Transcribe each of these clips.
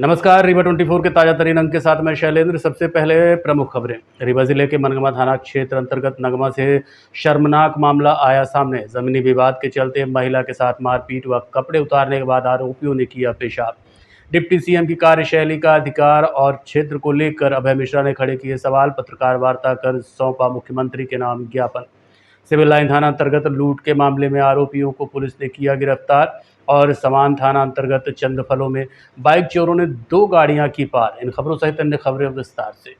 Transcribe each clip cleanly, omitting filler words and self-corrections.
नमस्कार। रीवा 24 के ताजा तरीन अंक के साथ मैं शैलेंद्र। सबसे पहले प्रमुख खबरें। रीवा जिले के मनगमा थाना क्षेत्र अंतर्गत नगमा से शर्मनाक मामला आया सामने। जमीनी विवाद के चलते महिला के साथ मारपीट व कपड़े उतारने के बाद आरोपियों ने किया पेशाब। डिप्टी सीएम की कार्यशैली का अधिकार और क्षेत्र को लेकर अभय मिश्रा ने खड़े किए सवाल। पत्रकार वार्ता कर सौंपा मुख्यमंत्री के नाम ज्ञापन। सिविल लाइन थाना अंतर्गत लूट के मामले में आरोपियों को पुलिस ने किया गिरफ्तार। और समान थाना अंतर्गत चंदफलों में बाइक चोरों ने 2 गाड़ियां की पार। इन खबरों सहित अन्य खबरें विस्तार से।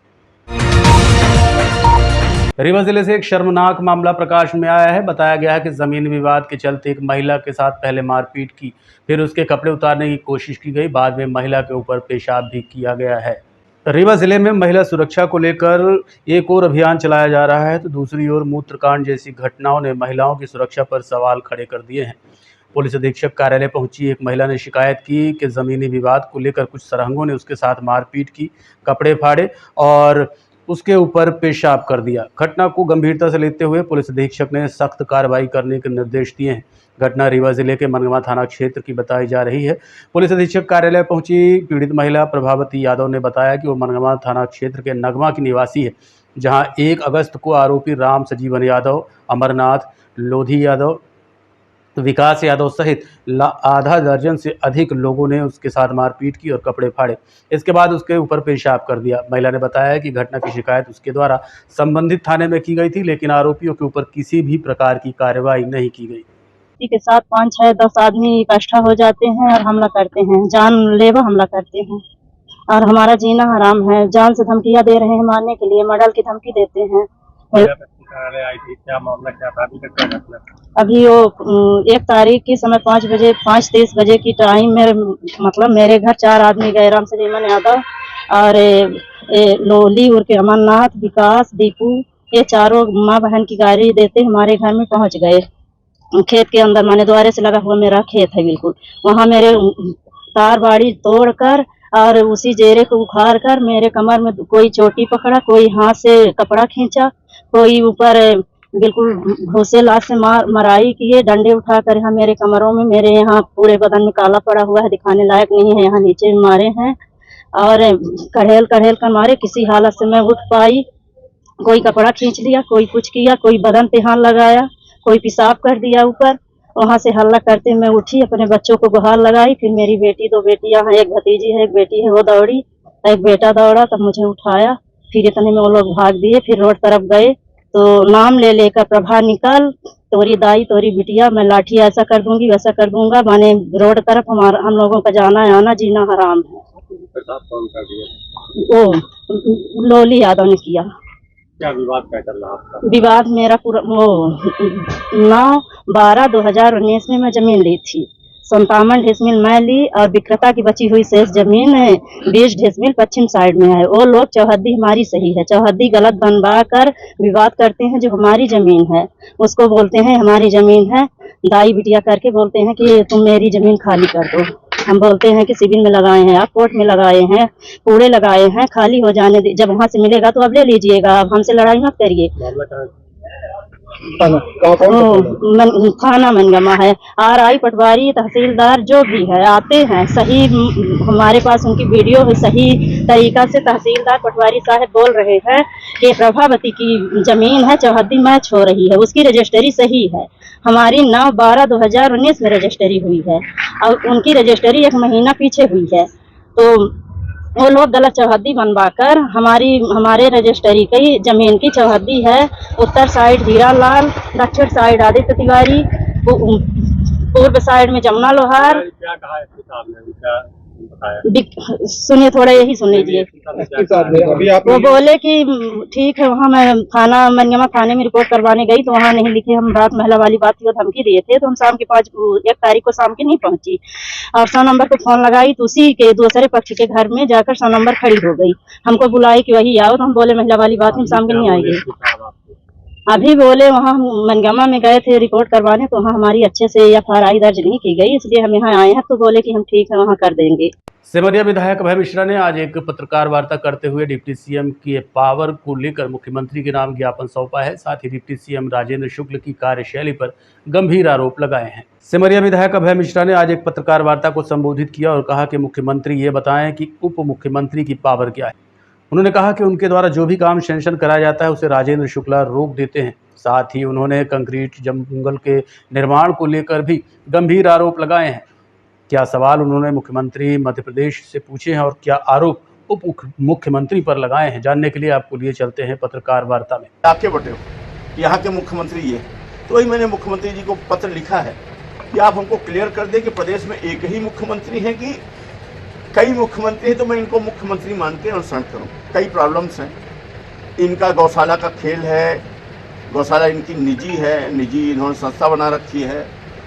रीवा जिले से एक शर्मनाक मामला प्रकाश में आया है। बताया गया है कि जमीन विवाद के चलते एक महिला के साथ पहले मारपीट की, फिर उसके कपड़े उतारने की कोशिश की गई। बाद में महिला के ऊपर पेशाब भी किया गया है। रीवा जिले में महिला सुरक्षा को लेकर एक और अभियान चलाया जा रहा है, तो दूसरी ओर मूत्रकांड जैसी घटनाओं ने महिलाओं की सुरक्षा पर सवाल खड़े कर दिए हैं। पुलिस अधीक्षक कार्यालय पहुंची एक महिला ने शिकायत की कि ज़मीनी विवाद को लेकर कुछ सरहंगों ने उसके साथ मारपीट की, कपड़े फाड़े और उसके ऊपर पेशाब कर दिया। घटना को गंभीरता से लेते हुए पुलिस अधीक्षक ने सख्त कार्रवाई करने के निर्देश दिए हैं। घटना रीवा जिले के मनगमा थाना क्षेत्र की बताई जा रही है। पुलिस अधीक्षक कार्यालय पहुंची पीड़ित महिला प्रभावती यादव ने बताया कि वो मनगमा थाना क्षेत्र के नगमा की निवासी है, जहां 1 अगस्त को आरोपी राम सजीवन यादव, अमरनाथ लोधी यादव, विकास यादव सहित आधा दर्जन से अधिक लोगों ने उसके साथ मारपीट की और कपड़े फाड़े। इसके बाद उसके ऊपर पेशाब कर दिया। महिला ने बताया कि घटना की शिकायत उसके द्वारा संबंधित थाने में की गई थी, लेकिन आरोपियों के ऊपर किसी भी प्रकार की कार्रवाई नहीं की गई। के साथ 5, 6, 10 आदमी इकट्ठा हो जाते हैं और हमला करते हैं, जानलेवा हमला करते हैं और हमारा जीना हराम है। जान से धमकियां दे रहे हैं, मारने के लिए मर्डर की धमकी देते हैं। क्या मामला क्या था अभी तक? क्या घटना? अभी वो 1 तारीख की समय 5:30 बजे की टाइम मेरे घर 4 आदमी गए, राम सजीवन यादव और लोली उर्फ अमरनाथ, विकास, दीपू, ये चारों माँ बहन की गाड़ी देते हमारे घर में पहुंच गए। खेत के अंदर, माने द्वारे से लगा हुआ मेरा खेत है बिल्कुल, वहाँ मेरे तार बाड़ी तोड़कर और उसी जेरे को उखाड़ कर मेरे कमर में कोई चोटी पकड़ा, कोई हाथ से कपड़ा खींचा, कोई ऊपर बिल्कुल घोसे लात से मराई किए, डंडे उठाकर यहाँ मेरे कमरों में, मेरे यहाँ पूरे बदन में काला पड़ा हुआ है, दिखाने लायक नहीं है। यहाँ नीचे भी मारे हैं और कढ़ेल कर मारे। किसी हालत से मैं उठ पाई। कोई कपड़ा खींच लिया, कोई कुछ किया, कोई बदन पे हाथ लगाया, कोई पेशाब कर दिया ऊपर। वहां से हल्ला करते मैं उठी, अपने बच्चों को गुहार लगाई। फिर मेरी बेटी, 2 बेटियां हैं, एक भतीजी है, एक बेटी है, वो दौड़ी, एक बेटा दौड़ा, तब मुझे उठाया। फिर इतने में वो लोग भाग दिए। फिर रोड तरफ गए तो नाम ले लेकर, प्रभा निकल, तोरी दाई, तोरी बिटिया, मैं लाठी ऐसा कर दूंगी वैसा कर दूंगा। माने रोड तरफ हम लोगों का जाना आना जीना हराम है। कौन कर दिया? वो लोली यादव ने किया। क्या विवाद क्या चल रहा आपका? विवाद मेरा पूरा 9/12/2019 में मैं जमीन ली थी। 57 डिसमिल मैं ली और विक्रेता की बची हुई शेष जमीन है 20 डिसमिल पश्चिम साइड में है। वो लोग चौहद्दी हमारी सही है, चौहद्दी गलत बनवा कर विवाद करते हैं। जो हमारी जमीन है उसको बोलते हैं हमारी जमीन है, दाई बिटिया करके बोलते हैं कि तुम मेरी जमीन खाली कर दो। हम बोलते हैं कि सिविल में लगाए हैं, आप कोर्ट में लगाए हैं, कूड़े लगाए हैं, खाली हो जाने दे, जब वहां से मिलेगा तो अब ले लीजिएगा, अब हमसे लड़ाई मत करिए। थाना मनगमा है। RI पटवारी, तहसीलदार जो भी है आते हैं, सही हमारे पास उनकी वीडियो है, सही तरीका से तहसीलदार पटवारी साहब बोल रहे हैं कि प्रभावती की जमीन है, चौहद्दी मैच हो रही है, उसकी रजिस्ट्री सही है। हमारी 9/12/2019 में रजिस्ट्री हुई है और उनकी रजिस्ट्री 1 महीना पीछे हुई है। तो वो लोग गलत चौहद्दी बनवाकर हमारे रजिस्ट्री की जमीन की चौहद्दी है। उत्तर साइड हीरालाल, दक्षिण साइड आदित्य तिवारी, पूर्व साइड में जमुना लोहार। क्या कहा है साहब ने? क्या बताया? सुनिए, थोड़ा यही सुन लीजिए। वो बोले कि ठीक है, वहाँ मैं थाना मनगमा थाने में रिपोर्ट करवाने गई तो वहाँ नहीं लिखे, हम बात महिला वाली बात की धमकी दिए थे, तो हम शाम के 1 तारीख को शाम के नहीं पहुंची और 100 नंबर को फोन लगाई तो उसी के दूसरे पक्ष के घर में जाकर 100 नंबर खड़ी हो गई। हमको बुलाई कि वही आओ, तो हम बोले महिला वाली बात हम शाम के नहीं आएगी। अभी बोले वहाँ हम मनगामा में गए थे रिपोर्ट करवाने, तो वहाँ हमारी अच्छे से FRI दर्ज नहीं की गई, इसलिए हम यहाँ आए हैं। तो बोले कि हम ठीक है वहाँ कर देंगे। सिमरिया विधायक अभय मिश्रा ने आज एक पत्रकार वार्ता करते हुए डिप्टी सीएम के पावर को लेकर मुख्यमंत्री के नाम ज्ञापन सौंपा है। साथ ही डिप्टी सीएम राजेंद्र शुक्ल की कार्यशैली पर गंभीर आरोप लगाए हैं। सिमरिया विधायक अभय मिश्रा ने आज एक पत्रकार वार्ता को संबोधित किया और कहा कि मुख्यमंत्री ये बताएं कि उप मुख्यमंत्री की पावर क्या है। उन्होंने कहा कि उनके द्वारा जो भी काम सैंक्शन कराया जाता है उसे राजेंद्र शुक्ला रोक देते हैं। साथ ही उन्होंने कंक्रीट जंगल के निर्माण को लेकर भी गंभीर आरोप लगाए हैं। क्या सवाल उन्होंने मुख्यमंत्री मध्य प्रदेश से पूछे हैं और क्या आरोप उप मुख्यमंत्री पर लगाए हैं, जानने के लिए आपको लिए चलते हैं पत्रकार वार्ता में। आपके बटे हो, यहाँ के मुख्यमंत्री ये, तो वही मैंने मुख्यमंत्री जी को पत्र लिखा है कि आप हमको क्लियर कर दें कि प्रदेश में एक ही मुख्यमंत्री हैं कि कई मुख्यमंत्री हैं, तो मैं इनको मुख्यमंत्री मान के अनुसरण करूँ। कई प्रॉब्लम्स हैं, इनका गौशाला का खेल है, गौशाला इनकी निजी है, निजी इन्होंने संस्था बना रखी है,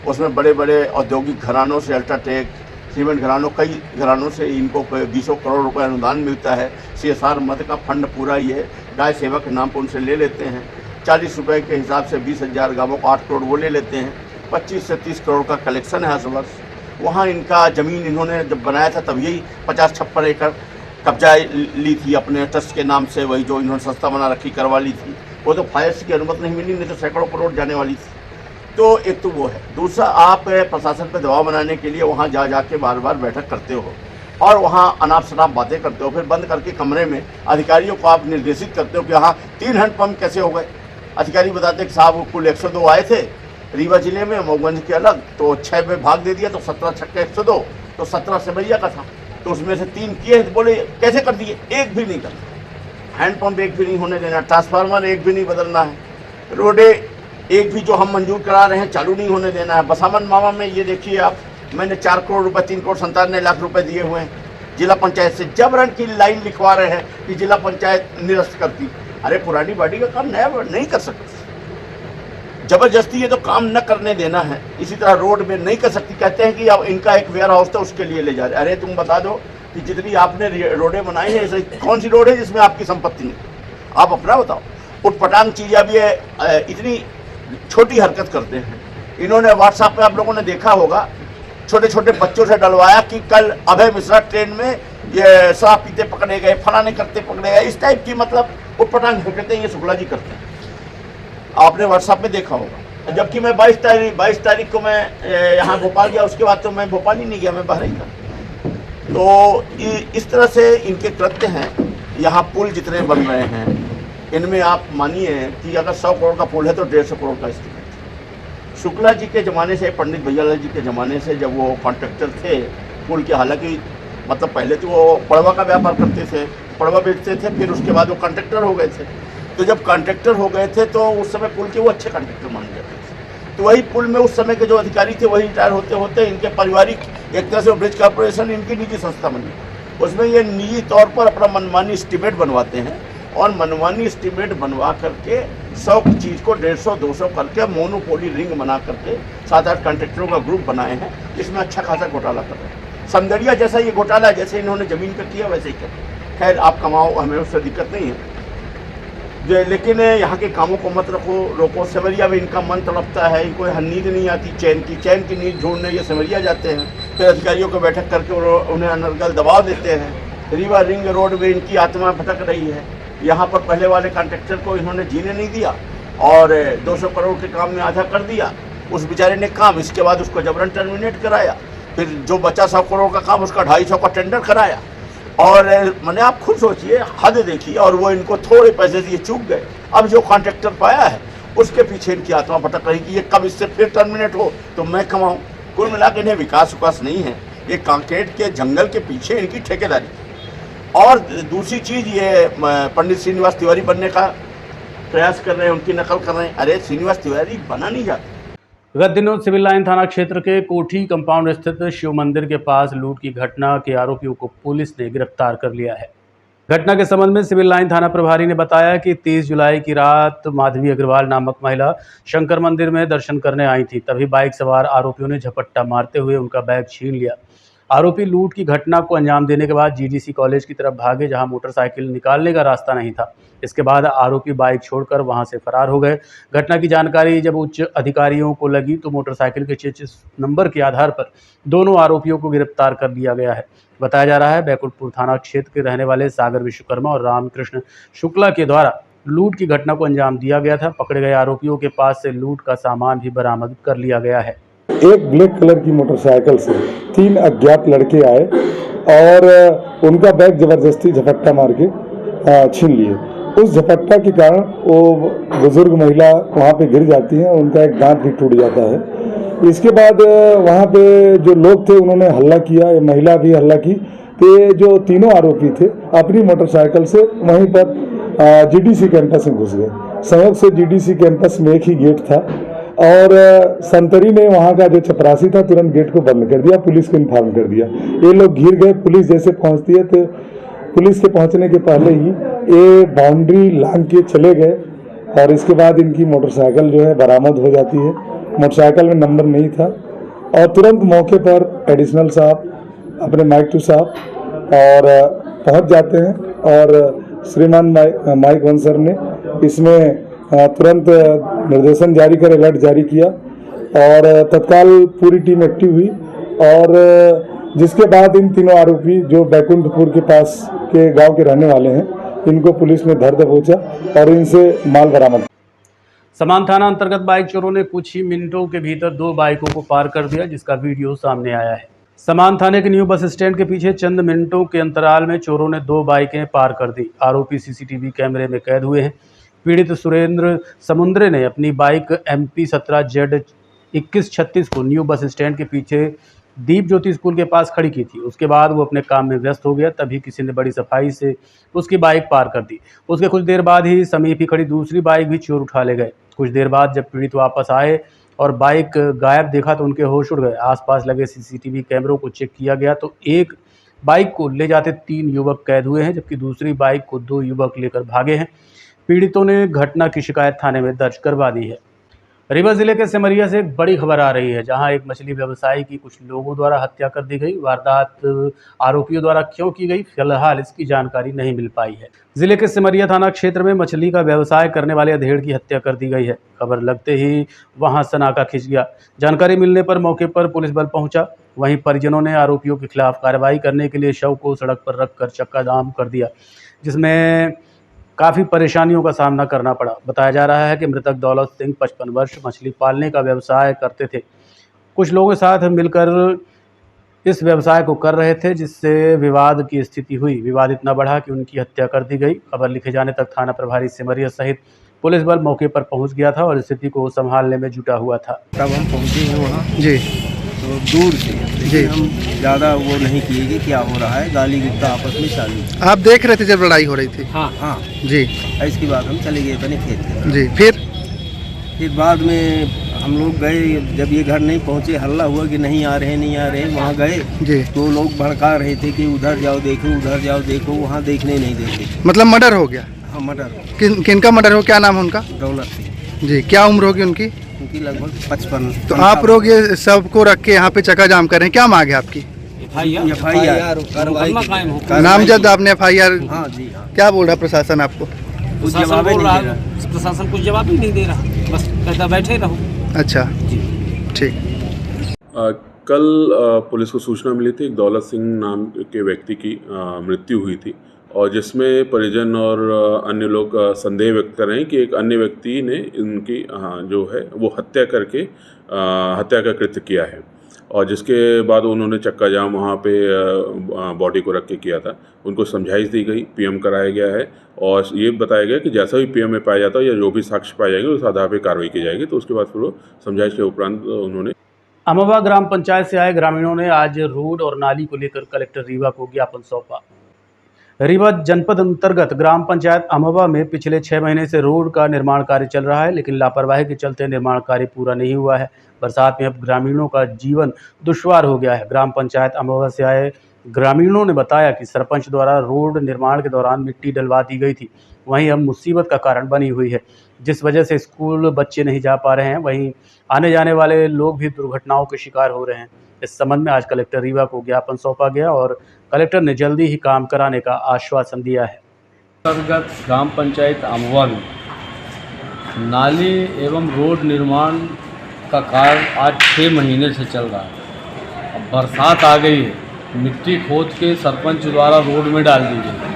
उसमें बड़े बड़े औद्योगिक घरानों से, अल्ट्राटेक, सीमेंट घरानों, कई घरानों से इनको 20 करोड़ रुपए अनुदान मिलता है। CSR मद का फंड पूरा ये गाय सेवा के नाम पर उनसे ले लेते हैं। 40 रुपये के हिसाब से 20,000 गाँवों को 8 करोड़ वो ले लेते हैं। 25 से 30 करोड़ का कलेक्शन है हर वर्ष। वहाँ इनका ज़मीन इन्होंने जब बनाया था तब यही 50-56 एकड़ कब्जा ली थी अपने ट्रस्ट के नाम से, वही जो इन्होंने संस्था बना रखी करवा ली थी। वो तो फायर्स की अनुमति नहीं मिली, नहीं तो सैकड़ों करोड़ जाने वाली थी। तो एक तो वो है। दूसरा, आप प्रशासन पर दबाव बनाने के लिए वहाँ जा जाके बार बार बैठक करते हो और वहाँ अनाप शनाप बातें करते हो, फिर बंद करके कमरे में अधिकारियों को आप निर्देशित करते हो कि यहाँ 3 हैंडपम्प कैसे हो गए। अधिकारी बताते हैं कि साहब कुल 102 आए थे रीवा जिले में, मऊगंज के अलग, तो 6 में भाग दे दिया, तो 17 छक्के 102, तो 17 सिमरिया का था, तो उसमें से 3 किए। तो बोले कैसे कर दिए? एक भी नहीं करना, हैंडपम्प एक भी नहीं होने देना, ट्रांसफार्मर एक भी नहीं बदलना है, रोडे एक भी जो हम मंजूर करा रहे हैं चालू नहीं होने देना है। बसामन मामा में ये देखिए आप, मैंने 4 करोड़ रुपए, 3 करोड़ 97 लाख रुपए दिए हुए हैं जिला पंचायत से। जबरन की लाइन लिखवा रहे हैं कि जिला पंचायत निरस्त करती। अरे पुरानी बॉडी का काम नया नहीं कर सकती, जबरदस्ती ये तो काम न करने देना है। इसी तरह रोड में नहीं कर सकती, कहते हैं कि अब इनका एक वेयर हाउस था उसके लिए ले जा रहे। अरे तुम बता दो कि जितनी आपने रोडें बनाई हैं, ऐसे कौन सी रोड है जिसमें आपकी संपत्ति नहीं? आप अपना बताओ। उटपटांग चीज़ अब ये इतनी छोटी हरकत करते हैं। इन्होंने व्हाट्सएप पे आप लोगों ने देखा होगा, छोटे छोटे बच्चों से डलवाया कि कल अभय मिश्रा ट्रेन में ये शराब पीते पकड़े गए, फलाने करते पकड़े गए, इस टाइप की मतलब उटपटांग हरकतें ये शुक्ला जी करते हैं। आपने व्हाट्सएप में देखा होगा। जबकि मैं 22 तारीख को मैं यहाँ भोपाल गया, उसके बाद तो मैं भोपाल ही नहीं गया, मैं बाहर ही था। तो इस तरह से इनके कृत्य हैं। यहाँ पुल जितने बन रहे हैं, इनमें आप मानिए कि अगर 100 करोड़ का पुल है तो 150 करोड़ का एस्टीमेट। शुक्ला जी के ज़माने से, पंडित भैयालाल जी के ज़माने से, जब वो कॉन्ट्रैक्टर थे पुल के, हालांकि मतलब पहले तो वो पड़वा का व्यापार करते थे, पड़वा बेचते थे, फिर उसके बाद वो कॉन्ट्रैक्टर हो गए थे। तो जब कॉन्ट्रैक्टर हो गए थे तो उस समय पुल के वो अच्छे कॉन्ट्रैक्टर माने जाते थे। तो वही पुल में उस समय के जो अधिकारी थे वही रिटायर होते होते इनके पारिवारिक, एक तरह से ब्रिज कॉर्पोरेशन इनकी निजी संस्था बनी। उसमें ये निजी तौर पर अपना मनमानी एस्टीमेट बनवाते हैं और मनमानी एस्टीमेट बनवा करके 100 की चीज़ को 150-200 करके मोनोपोली रिंग बना करके 7-8 कॉन्ट्रैक्टरों का ग्रुप बनाए हैं। इसमें अच्छा खासा घोटाला कर रहे हैं। समदड़िया जैसा ये घोटाला, जैसे इन्होंने ज़मीन का किया वैसे ही कर। खैर आप कमाओ, हमें उससे दिक्कत नहीं है, लेकिन यहाँ के कामों को मत रोको। सिमरिया में इनका मन तड़पता है, इनको नींद नहीं आती चैन की नींद ढूंढने ये सिमरिया जाते हैं, फिर अधिकारियों को बैठक करके उन्हें अनर्गल दबाव देते हैं। रीवा रिंग रोड में इनकी आत्मा भटक रही है। यहाँ पर पहले वाले कॉन्ट्रैक्टर को इन्होंने जीने नहीं दिया और 200 करोड़ के काम में आधा कर दिया उस बेचारे ने काम। इसके बाद उसको जबरन टर्मिनेट कराया, फिर जो बचा 100 करोड़ का काम उसका 250 का टेंडर कराया। और मैंने आप खुद सोचिए, हद देखिए। और वो इनको थोड़े पैसे दिए, चूक गए। अब जो कॉन्ट्रैक्टर पाया है उसके पीछे इनकी आत्मा भटक रही कि ये कब इससे फिर टर्मिनेट हो तो मैं कमाऊँ। कुल मिला के इन्हें विकास नहीं है, ये कंक्रीट के जंगल के पीछे इनकी ठेकेदारी। और दूसरी चीज़, ये पंडित श्रीनिवास तिवारी बनने का प्रयास कर रहे हैं, उनकी नकल कर रहे हैं। अरे श्रीनिवास तिवारी बना नहीं जाता। गत दिनों सिविल लाइन थाना क्षेत्र के कोठी कंपाउंड स्थित शिव मंदिर के पास लूट की घटना के आरोपियों को पुलिस ने गिरफ्तार कर लिया है। घटना के संबंध में सिविल लाइन थाना प्रभारी ने बताया कि 30 जुलाई की रात माधवी अग्रवाल नामक महिला शंकर मंदिर में दर्शन करने आई थी। तभी बाइक सवार आरोपियों ने झपट्टा मारते हुए उनका बैग छीन लिया। आरोपी लूट की घटना को अंजाम देने के बाद जीडीसी कॉलेज की तरफ भागे, जहां मोटरसाइकिल निकालने का रास्ता नहीं था। इसके बाद आरोपी बाइक छोड़कर वहां से फरार हो गए। घटना की जानकारी जब उच्च अधिकारियों को लगी तो मोटरसाइकिल के चेचिस नंबर के आधार पर दोनों आरोपियों को गिरफ्तार कर लिया गया है। बताया जा रहा है बैकुंठपुर थाना क्षेत्र के रहने वाले सागर विश्वकर्मा और रामकृष्ण शुक्ला के द्वारा लूट की घटना को अंजाम दिया गया था। पकड़े गए आरोपियों के पास से लूट का सामान भी बरामद कर लिया गया है। एक ब्लैक कलर की मोटरसाइकिल से 3 अज्ञात लड़के आए और उनका बैग जबरदस्ती झपट्टा मार के छीन लिए। उस झपट्टा के कारण वो बुजुर्ग महिला वहाँ पे गिर जाती है, उनका एक दांत भी टूट जाता है। इसके बाद वहाँ पे जो लोग थे उन्होंने हल्ला किया, ये महिला भी हल्ला की। तो ये जो तीनों आरोपी थे अपनी मोटरसाइकिल से वहीं पर जीडीसी कैंपस में घुस गए। संयोग से जीडीसी कैंपस में एक ही गेट था और संतरी ने वहाँ का जो चपरासी था तुरंत गेट को बंद कर दिया, पुलिस को इन्फॉर्म कर दिया। ये लोग घिर गए। पुलिस जैसे पहुँचती है तो पुलिस के पहुँचने के पहले ही ये बाउंड्री लांघ के चले गए और इसके बाद इनकी मोटरसाइकिल जो है बरामद हो जाती है। मोटरसाइकिल में नंबर नहीं था और तुरंत मौके पर एडिशनल साहब अपने माइक साहब और पहुँच जाते हैं और श्रीमान माइक वंसर ने इसमें तुरंत निर्देशन जारी कर अलर्ट जारी किया और तत्काल पूरी टीम एक्टिव हुई और जिसके बाद इन तीनों आरोपी जो बैकुंठपुर के पास के गांव के रहने वाले हैं, इनको पुलिस ने धर दबोचा और इनसे माल बरामद। समान थाना अंतर्गत बाइक चोरों ने कुछ ही मिनटों के भीतर 2 बाइकों को पार कर दिया, जिसका वीडियो सामने आया है। समान थाने के न्यू बस स्टैंड के पीछे चंद मिनटों के अंतराल में चोरों ने 2 बाइकें पार कर दी। आरोपी सीसीटीवी कैमरे में कैद हुए हैं। पीड़ित सुरेंद्र समुद्रे ने अपनी बाइक MP 17Z 2136 को न्यू बस स्टैंड के पीछे दीप ज्योति स्कूल के पास खड़ी की थी। उसके बाद वो अपने काम में व्यस्त हो गया, तभी किसी ने बड़ी सफाई से उसकी बाइक पार कर दी। उसके कुछ देर बाद ही समीप ही खड़ी दूसरी बाइक भी चोर उठा ले गए। कुछ देर बाद जब पीड़ित वापस आए और बाइक गायब देखा तो उनके होश उड़ गए। आसपास लगे सीसीटीवी कैमरों को चेक किया गया तो एक बाइक को ले जाते 3 युवक कैद हुए हैं, जबकि दूसरी बाइक को 2 युवक लेकर भागे हैं। पीड़ितों ने घटना की शिकायत थाने में दर्ज करवा दी है। रीवा जिले के सिमरिया से एक बड़ी खबर आ रही है, जहां एक मछली व्यवसायी की कुछ लोगों द्वारा हत्या कर दी गई। वारदात आरोपियों द्वारा क्यों की गई, फिलहाल इसकी जानकारी नहीं मिल पाई है। जिले के सिमरिया थाना क्षेत्र में मछली का व्यवसाय करने वाले अधेड़ की हत्या कर दी गई है। खबर लगते ही वहां सनाका खिंच गया। जानकारी मिलने पर मौके पर पुलिस बल पहुंचा। वहीं परिजनों ने आरोपियों के खिलाफ कार्रवाई करने के लिए शव को सड़क पर रखकर चक्का जाम कर दिया, जिसमें काफ़ी परेशानियों का सामना करना पड़ा। बताया जा रहा है कि मृतक दौलत सिंह 55 वर्ष मछली पालने का व्यवसाय करते थे। कुछ लोगों के साथ मिलकर इस व्यवसाय को कर रहे थे, जिससे विवाद की स्थिति हुई। विवाद इतना बढ़ा कि उनकी हत्या कर दी गई। खबर लिखे जाने तक थाना प्रभारी सिमरिया सहित पुलिस बल मौके पर पहुंच गया था और स्थिति को संभालने में जुटा हुआ था। तब हम पहुँचे हैं वहाँ जी, तो दूर से, लेकिन हम ज़्यादा वो नहीं किए कि क्या हो रहा है। गाली गुप्ता आपस में चालू। आप देख रहे थे जब लड़ाई हो रही थी? हाँ हाँ जी। इसके बाद हम चले गए अपने खेत के। जी, फिर बाद में हम लोग गए, जब ये घर नहीं पहुँचे, हल्ला हुआ कि नहीं आ रहे। वहाँ गए जी, तो लोग भड़का रहे थे कि उधर जाओ देखो, उधर जाओ देखो। वहाँ देखने नहीं देते। मतलब मर्डर हो गया? हाँ, मर्डर। किनका मर्डर हो, क्या नाम है उनका? दौलत सिंह। जी, क्या उम्र होगी उनकी? उनकी लगभग 55। तो आप लोग ये सबको रख के यहाँ पे चक्का जाम कर रहे हैं, क्या मांग है आपकी? FIR नामजद आपने FIR? हाँ जी हाँ। क्या बोल रहा प्रशासन आपको? कुछ जवाब नहीं दे रहा। प्रशासन कुछ जवाब ही नहीं दे रहा, बस कहता बैठे रहो। अच्छा जी, ठीक। कल पुलिस को सूचना मिली थी, एक दौलत सिंह नाम के व्यक्ति की मृत्यु हुई थी और जिसमें परिजन और अन्य लोग संदेह व्यक्त कर रहे हैं कि एक अन्य व्यक्ति ने इनकी जो है वो हत्या करके हत्या का कृत्य किया है और जिसके बाद उन्होंने चक्का जाम वहाँ पे बॉडी को रख के किया था। उनको समझाइश दी गई, PM कराया गया है और ये बताया गया कि जैसा भी PM में पाया जाता है या जो भी साक्ष्य पाए जाएंगे उस आधार पर कार्रवाई की जाएगी। तो उसके बाद फिर वो समझाइश के उपरांत उन्होंने अमवा ग्राम पंचायत से आए ग्रामीणों ने आज रोड और नाली को लेकर कलेक्टर रीवा को ज्ञापन सौंपा। रीवा जनपद अंतर्गत ग्राम पंचायत अमवा में पिछले 6 महीने से रोड का निर्माण कार्य चल रहा है, लेकिन लापरवाही के चलते निर्माण कार्य पूरा नहीं हुआ है। बरसात में अब ग्रामीणों का जीवन दुश्वार हो गया है। ग्राम पंचायत अमवा से आए ग्रामीणों ने बताया कि सरपंच द्वारा रोड निर्माण के दौरान मिट्टी डलवा दी गई थी, वहीं अब मुसीबत का कारण बनी हुई है, जिस वजह से स्कूल बच्चे नहीं जा पा रहे हैं। वहीं आने जाने वाले लोग भी दुर्घटनाओं के शिकार हो रहे हैं। इस संबंध में आज कलेक्टर रीवा को ज्ञापन सौंपा गया और कलेक्टर ने जल्दी ही काम कराने का आश्वासन दिया है। अंतर्गत ग्राम पंचायत अमवा में नाली एवं रोड निर्माण का कार्य आज 6 महीने से चल रहा है। अब बरसात आ गई है, मिट्टी खोद के सरपंच द्वारा रोड में डाल दी गई।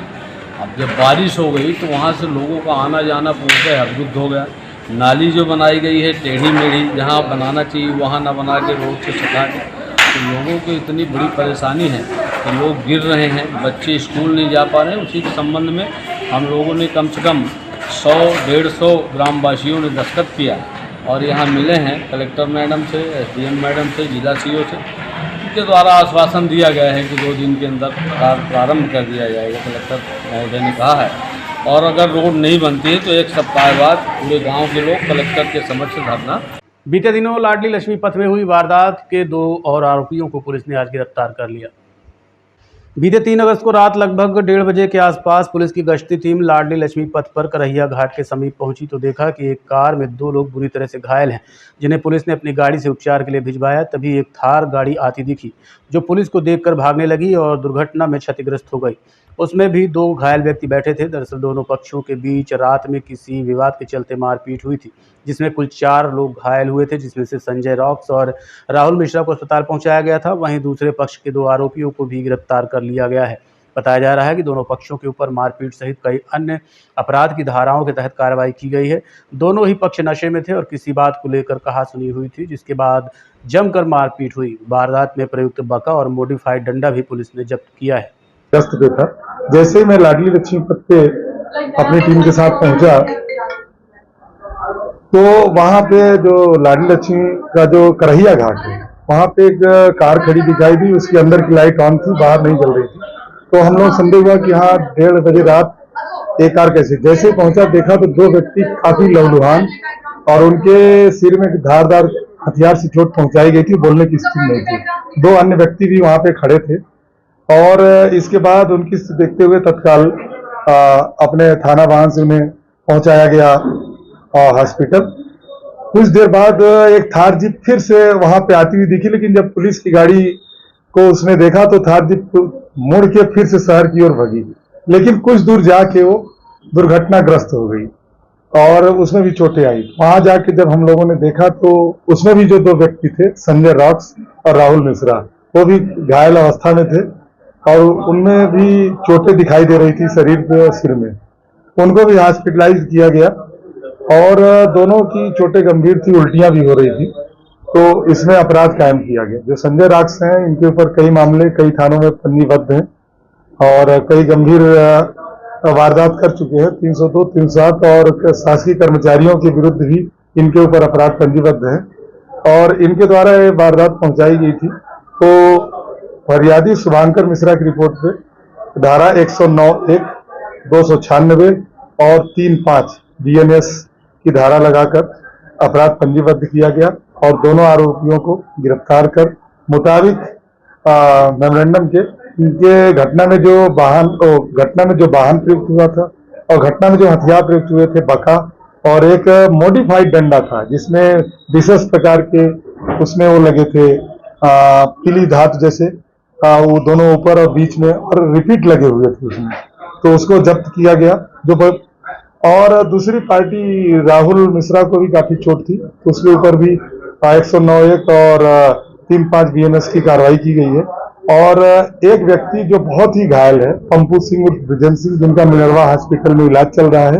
अब जब बारिश हो गई तो वहाँ से लोगों का आना जाना पूरे हरदुर्द हो गया। नाली जो बनाई गई है टेढ़ी मेढ़ी, जहाँ बनाना चाहिए वहाँ ना बना के रोड से सटा के, तो लोगों को इतनी बड़ी परेशानी है कि लोग गिर रहे हैं, बच्चे स्कूल नहीं जा पा रहे हैं। उसी के संबंध में हम लोगों ने कम से कम 100-150 ग्रामवासियों ने दस्तखत किया और यहाँ मिले हैं कलेक्टर मैडम से, SDM मैडम से, जिला CO से। उनके द्वारा आश्वासन दिया गया है कि 2 दिन के अंदर कार्य प्रारंभ कर दिया जाएगा, कलेक्टर महोदय ने कहा है। और अगर रोड नहीं बनती है तो 1 सप्ताह बाद पूरे गांव के लोग कलेक्टर के समक्ष धरना। बीते दिनों लाडली लक्ष्मी पथ में हुई वारदात के 2 और आरोपियों को पुलिस ने आज गिरफ्तार कर लिया। बीते 3 अगस्त को रात लगभग 1:30 बजे के आसपास पुलिस की गश्ती टीम लाडली लक्ष्मी पथ पर करहिया घाट के समीप पहुंची तो देखा कि एक कार में 2 लोग बुरी तरह से घायल हैं, जिन्हें पुलिस ने अपनी गाड़ी से उपचार के लिए भिजवाया। तभी एक थार गाड़ी आती दिखी, जो पुलिस को देखकर भागने लगी और दुर्घटना में क्षतिग्रस्त हो गई। उसमें भी 2 घायल व्यक्ति बैठे थे। दरअसल दोनों पक्षों के बीच रात में किसी विवाद के चलते मारपीट हुई थी, जिसमें कुल 4 लोग घायल हुए थे, जिसमें से संजय रॉक्स और राहुल मिश्रा को अस्पताल पहुंचाया गया था। वहीं दूसरे पक्ष के 2 आरोपियों को भी गिरफ्तार कर लिया गया है। बताया जा रहा है कि दोनों पक्षों के ऊपर मारपीट सहित कई अन्य अपराध की धाराओं के तहत कार्रवाई की गई है। दोनों ही पक्ष नशे में थे और किसी बात को लेकर कहासुनी हुई थी, जिसके बाद जमकर मारपीट हुई। वारदात में प्रयुक्त बका और मोडिफाइड डंडा भी पुलिस ने जब्त किया है। गश्त पे था, जैसे ही मैं लाडली लक्ष्मी पथ पे अपनी टीम के साथ पहुंचा तो वहां पे जो लाडली लक्ष्मी का जो करहिया घाट है वहां पे एक कार खड़ी दिखाई दी। उसके अंदर की लाइट ऑन थी, बाहर नहीं जल रही थी। तो हम लोग संदेह हुआ कि हाँ 1:30 बजे रात एक कार कैसे। जैसे ही पहुंचा देखा तो 2 व्यक्ति काफी लहूलुहान और उनके सिर में धारदार हथियार से चोट पहुंचाई गई थी, बोलने की स्थिति नहीं थी। 2 अन्य व्यक्ति भी वहां पे खड़े थे और इसके बाद उनकी स्थिति देखते हुए तत्काल अपने थाना वाहन से उन्हें पहुंचाया गया हॉस्पिटल। कुछ देर बाद एक थार जीप फिर से वहां पे आती हुई दिखी, लेकिन जब पुलिस की गाड़ी को उसने देखा तो थार जीप मुड़ के फिर से शहर की ओर भगी, लेकिन कुछ दूर जाके वो दुर्घटनाग्रस्त हो गई और उसमें भी चोटें आई। वहां जाके जब हम लोगों ने देखा तो उसमें भी जो 2 व्यक्ति थे, संजय रॉक्स और राहुल मिश्रा, वो भी घायल अवस्था में थे और उनमें भी चोटें दिखाई दे रही थी शरीर पे और सिर में। उनको भी हॉस्पिटलाइज किया गया और दोनों की चोटें गंभीर थी, उल्टियां भी हो रही थी। तो इसमें अपराध कायम किया गया। जो संजय रॉक्स हैं इनके ऊपर कई मामले कई थानों में पंजीबद्ध हैं और कई गंभीर वारदात कर चुके हैं। 302, 307 और शासकीय कर्मचारियों के विरुद्ध भी इनके ऊपर अपराध पंजीबद्ध है और इनके द्वारा ये वारदात पहुंचाई गई थी। तो फरियादी शुभांकर मिश्रा की रिपोर्ट पे धारा 109(1), 296 और 35 BNS की धारा लगाकर अपराध पंजीबद्ध किया गया और दोनों आरोपियों को गिरफ्तार कर मुताबिक मेमोरेंडम के इनके घटना में जो वाहन प्रयुक्त हुआ था और घटना में जो हथियार प्रयुक्त हुए थे बका और एक मॉडिफाइड डंडा था, जिसमें विशेष प्रकार के उसमें वो लगे थे पीली धातु जैसे, वो दोनों ऊपर और बीच में और रिपीट लगे हुए थे उसमें, तो उसको जब्त किया गया। और दूसरी पार्टी राहुल मिश्रा को भी काफी चोट थी, तो उसके ऊपर भी 109(1) और 35 BNS की कार्रवाई की गई है। और एक व्यक्ति जो बहुत ही घायल है, पंपू सिंह उर्फ ब्रिजेंद्र सिंह, जिनका मिनरवा हॉस्पिटल में इलाज चल रहा है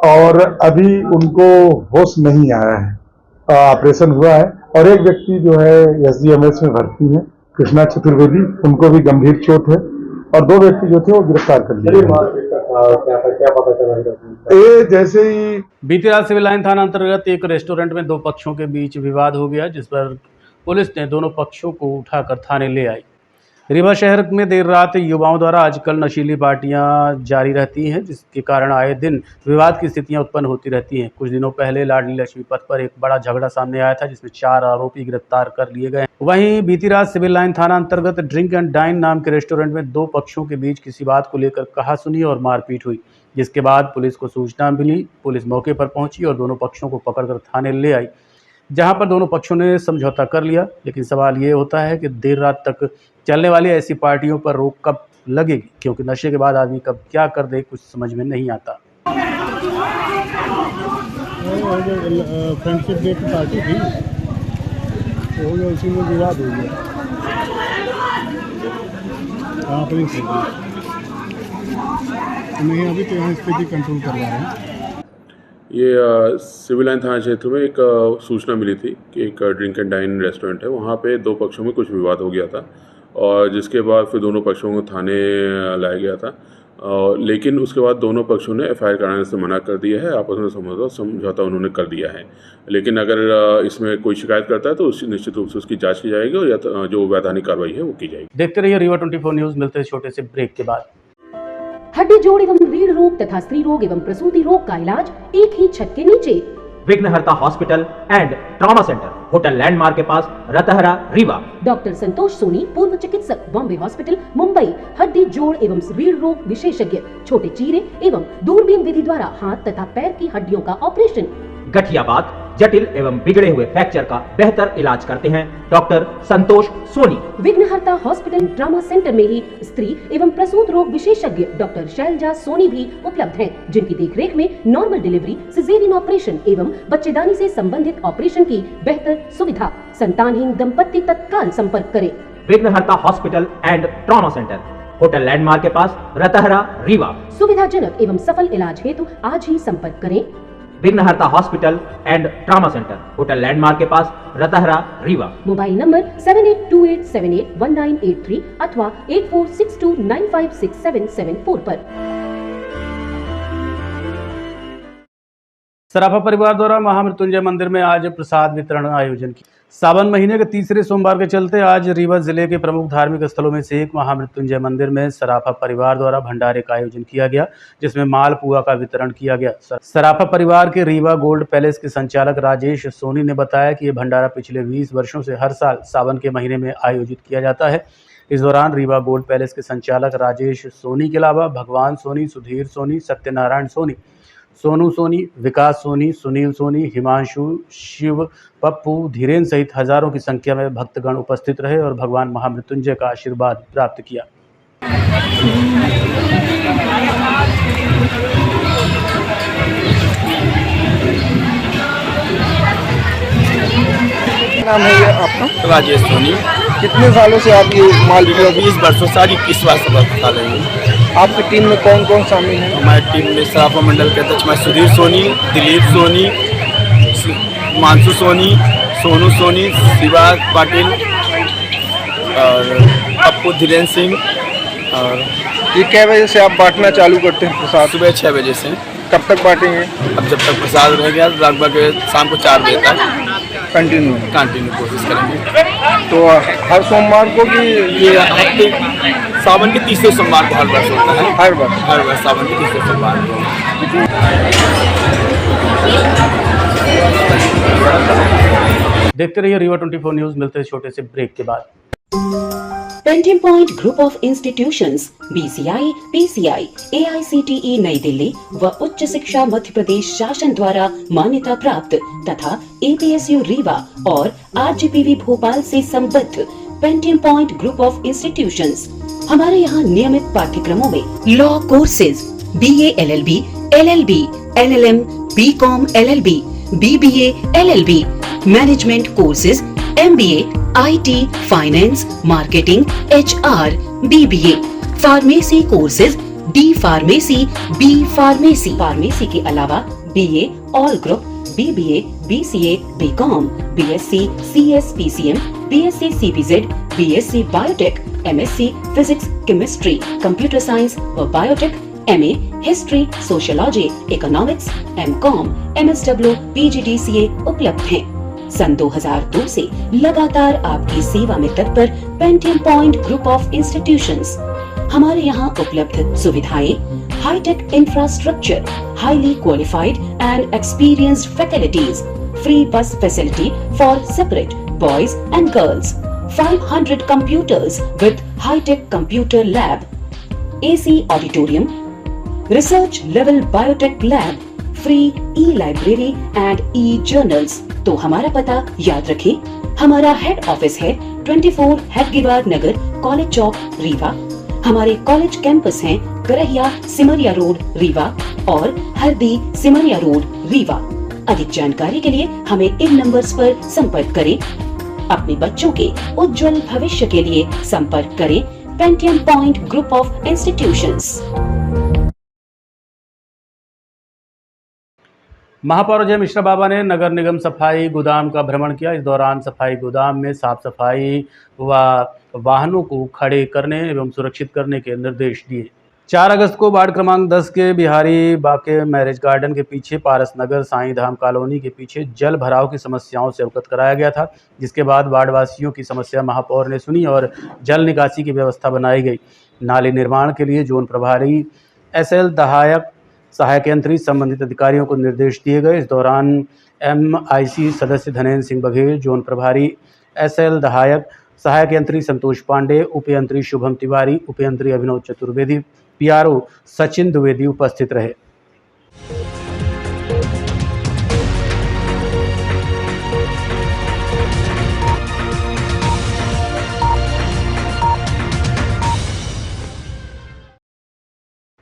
और अभी उनको होश नहीं आया है, ऑपरेशन हुआ है। और एक व्यक्ति जो है SDMS में भर्ती है, कृष्णा चतुर्वेदी, उनको भी गंभीर चोट है और 2 व्यक्ति जो थे वो गिरफ्तार कर लिए। जैसे ही बीती रात सिविल लाइन थाना अंतर्गत एक रेस्टोरेंट में 2 पक्षों के बीच विवाद हो गया, जिस पर पुलिस ने दोनों पक्षों को उठाकर थाने ले आई। रीवा शहर में देर रात युवाओं द्वारा आजकल नशीली पार्टियां जारी रहती हैं, जिसके कारण आए दिन विवाद की स्थितियां उत्पन्न होती रहती हैं। कुछ दिनों पहले लाडली लक्ष्मी पथ पर एक बड़ा झगड़ा सामने आया था, जिसमें 4 आरोपी गिरफ्तार कर लिए गए। वहीं बीती रात सिविल लाइन थाना अंतर्गत ड्रिंक एंड डाइन नाम के रेस्टोरेंट में 2 पक्षों के बीच किसी बात को लेकर कहासुनी और मारपीट हुई, जिसके बाद पुलिस को सूचना मिली। पुलिस मौके पर पहुंची और दोनों पक्षों को पकड़कर थाने ले आई, जहां पर दोनों पक्षों ने समझौता कर लिया। लेकिन सवाल ये होता है कि देर रात तक चलने वाली ऐसी पार्टियों पर रोक कब लगेगी, क्योंकि नशे के बाद आदमी कब क्या कर दे कुछ समझ में नहीं आता। फ्रेंडशिप डे की पार्टी थी तो हो गया, इसी में विवाद हो गया। हाँ पुलिस नहीं, अभी तो यहाँ स्थिति कंट्रोल कर रहे हैं। ये सिविल लाइन थाना क्षेत्र में एक सूचना मिली थी कि एक ड्रिंक एंड डाइन रेस्टोरेंट है, वहाँ पे दो पक्षों में कुछ विवाद हो गया था और जिसके बाद फिर दोनों पक्षों को थाने लाया गया था। लेकिन उसके बाद दोनों पक्षों ने एफआईआर कराने से मना कर दिया है, आपस में समझौता उन्होंने कर दिया है। लेकिन अगर इसमें कोई शिकायत करता है तो निश्चित रूप से उसकी जांच की जाएगी और या जो वैधानिक कार्रवाई है वो की जाएगी। देखते रहिए रीवा 24 न्यूज़। मिलते हैं छोटे से ब्रेक के बाद। हड्डी जोड़ एवं रीढ़ रोग तथा स्त्री रोग एवं प्रसूति रोग का इलाज एक ही छत के नीचे। विघ्नहर्ता hospital and trauma centre, hotel landmark के पास, रतहरा, रीवा। डॉक्टर संतोष सोनी, पूर्व चिकित्सक, बॉम्बे हॉस्पिटल, मुंबई। हड्डी जोड़ एवं रीढ़ रोग विशेषज्ञ, छोटे चीरे एवं दूरबीन विधि द्वारा हाथ तथा पैर की हड्डियों का ऑपरेशन। गठियाबात, जटिल एवं बिगड़े हुए फ्रैक्चर का बेहतर इलाज करते हैं डॉक्टर संतोष सोनी। विघ्नहर्ता हॉस्पिटल ट्रॉमा सेंटर में ही स्त्री एवं प्रसूत रोग विशेषज्ञ डॉक्टर शैलजा सोनी भी उपलब्ध हैं, जिनकी देखरेख में नॉर्मल डिलीवरी, सिजेरियन ऑपरेशन एवं बच्चेदानी से संबंधित ऑपरेशन की बेहतर सुविधा। संतानहीन दंपत्ति तत्काल संपर्क करें। विघ्नहर्ता hospital and trauma centre, hotel landmark के पास, रतहरा, रीवा। सुविधाजनक एवं सफल इलाज हेतु आज ही संपर्क करें। विघ्नहर्ता hospital and trauma centre, hotel landmark के पास, रतहरा, रीवा। मोबाइल नंबर 7828781983 अथवा 8462956774 पर। सराफा परिवार द्वारा महामृत्युंजय मंदिर में आज प्रसाद वितरण आयोजन किया। सावन महीने के तीसरे सोमवार के चलते आज रीवा जिले के प्रमुख धार्मिक स्थलों में से एक महामृत्युंजय मंदिर में सराफा परिवार द्वारा भंडारे का आयोजन किया गया, जिसमें मालपुआ का वितरण किया गया। सराफा परिवार के रीवा गोल्ड पैलेस के संचालक राजेश सोनी ने बताया कि ये भंडारा पिछले 20 वर्षों से हर साल सावन के महीने में आयोजित किया जाता है। इस दौरान रीवा गोल्ड पैलेस के संचालक राजेश सोनी के अलावा भगवान सोनी, सुधीर सोनी, सत्यनारायण सोनी, सोनू सोनी, विकास सोनी, सुनील सोनी, हिमांशु, शिव, पप्पू, धीरेन सहित हजारों की संख्या में भक्तगण उपस्थित रहे और भगवान महामृत्युंजय का आशीर्वाद प्राप्त किया। नाम है ये आपका? राजेश सोनी। कितने सालों से आप ये मालपुआ? 20 वर्षों से, आज 21वां साल है। आपकी टीम में कौन कौन शामिल है? हमारी टीम में सराफा मंडल के अध्यक्ष मैं सुधीर सोनी, दिलीप सोनी, मानसू सोनी, सोनू सोनी, शिवा पाटिल और पप्पू, धीरेन सिंह। और ये कै बजे से आप बांटना चालू करते हैं प्रसाद? सुबह 6 बजे से। कब तक बांटेंगे? अब जब तक प्रसाद रहेगा लगभग शाम को 4 बजे तक कंटिन्यू कोशिश करेंगे। तो हर सोमवार को भी ये हफ्ते सावन के तीसरे सोमवार को हर वर्ष होता है। हर वर्ष सावन के तीसरे सोमवार को। देखते रहिए रीवा 24 न्यूज़। मिलते हैं छोटे से ब्रेक के बाद। Painting point group of institutions, BCI, PCI, AICTE नई दिल्ली व उच्च शिक्षा मध्य प्रदेश शासन द्वारा मान्यता प्राप्त तथा APSU रीवा और RGPV भोपाल से संबद्ध painting point group of institutions. हमारे यहाँ नियमित पाठ्यक्रमों में law courses, BA LLB, LLB, LLM, BCom LLB, BBA LLB, management courses, MBA, IT, finance, marketing, HR, BBA, pharmacy courses, D pharmacy, B pharmacy, pharmacy के अलावा BA all group, BBA, BCA, BCom, BSc, CS, PCM, BSc CPZ, BSc biotech, MSc physics, chemistry, computer science व biotech, MA history, sociology, economics, MCom, MSW, PGDCA उपलब्ध हैं। सन 2002 से लगातार आपकी सेवा में तत्पर painting point group of institutions. हमारे यहाँ उपलब्ध सुविधाएं: high tech infrastructure, highly qualified and experienced faculties, free bus facility for separate boys and girls, 500 computers with high-tech computer lab, AC auditorium, research level biotech lab, free e library and e journals. तो हमारा पता याद रखें। हमारा head office है 24 हेडगेवार नगर, college चौक, रीवा। हमारे college campus हैं Karahiya Simaria road, Rewa और हरदी सिमरिया रोड, रीवा। अधिक जानकारी के लिए हमें इन नंबर्स पर संपर्क करें। अपने बच्चों के उज्जवल भविष्य के लिए संपर्क करें Pentium point group of institutions. महापौर अजय मिश्रा बाबा ने नगर निगम सफाई गोदाम का भ्रमण किया। इस दौरान सफाई गोदाम में साफ सफाई व वाहनों को खड़े करने एवं सुरक्षित करने के निर्देश दिए। 4 अगस्त को वार्ड क्रमांक 10 के बिहारी बाके मैरिज गार्डन के पीछे पारस नगर साईं धाम कॉलोनी के पीछे जल भराव की समस्याओं से अवगत कराया गया था, जिसके बाद वार्डवासियों की समस्या महापौर ने सुनी और जल निकासी की व्यवस्था बनाई गई। नाले निर्माण के लिए जोन प्रभारी SL दहायक, सहायक यंत्री संबंधित अधिकारियों को निर्देश दिए गए। इस दौरान MIC सदस्य धनेन्द्र सिंह बघेल, जोन प्रभारी SL दहायक, सहायक यंत्री संतोष पांडे, उपयंत्री शुभम तिवारी, उपयंत्री अभिनव चतुर्वेदी, PRO सचिन द्विवेदी उपस्थित रहे।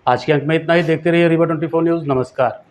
आज के अंक में इतना ही। देखते रहिए रीवा 24 न्यूज़। नमस्कार।